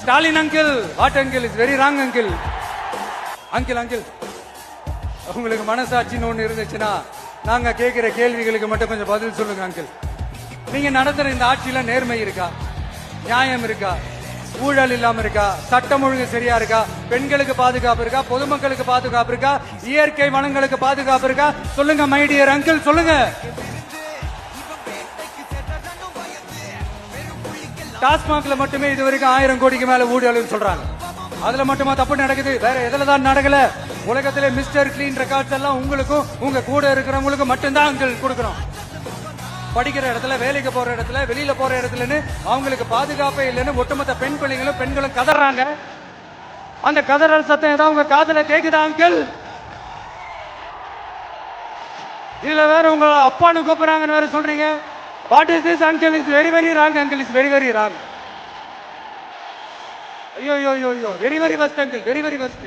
Stalin uncle, what uncle? It's very wrong uncle. Uncle. உங்களுக்கு மனசாட்சின்னு ஒன்று இருந்துச்சுன்னா நாங்க கேட்கிற கேள்விகளுக்கு மட்டும் கொஞ்சம் பதில் சொல்லுங்க அங்கிள். நீங்க நடத்துற இந்த ஆட்சியில நேர்மை இருக்கா, நியாயம் இருக்கா, ஊழல் இல்லாம இருக்கா, சட்டம் ஒழுங்கு சரியா இருக்கா, பெண்களுக்கு பாதுகாப்பு இருக்கா, பொதுமக்களுக்கு பாதுகாப்பு இருக்கா, இயற்கை வளங்களுக்கு பாதுகாப்பு இருக்கா? சொல்லுங்க மை டியர் அங்கிள், சொல்லுங்க. டாஸ்மாக்ல மட்டுமே இது வரைக்கும் 1000 கோடிக்கு மேல ஊழல் சொல்றாங்க. அதுல மட்டுமா தப்பு நடக்குது? வேற எதுல தான் நடக்கல? உலகத்திலே மிஸ்டர் கிளீன் ரெக்கார்ட்ஸ் எல்லாம் உங்களுக்கும் உங்க கூட இருக்கிறவங்களுக்கும் மட்டும்தான் அங்கிள் கொடுக்கணும். படிக்கிற இடத்துல, வேலைக்கு போற இடத்துல, வெளியில போற இடத்துலன்னு அவங்களுக்கு பாதுகாப்பே இல்லைன்னு ஒட்டுமொத்த பெண் பிள்ளைங்களும் பெண்களும் கதறாங்க. அந்த கதறல் சத்தம் ஏதாவது உங்க காதுல கேக்குதா அங்கிள்? இதுல வேற உங்க அப்பான்னு கூப்பிடுறாங்கன்னு வேற சொல்றீங்க. What is this uncle? Is very very wrong uncle, is very very wrong. ஐயோ very very வஸ்ட் uncle, very very வஸ்ட்.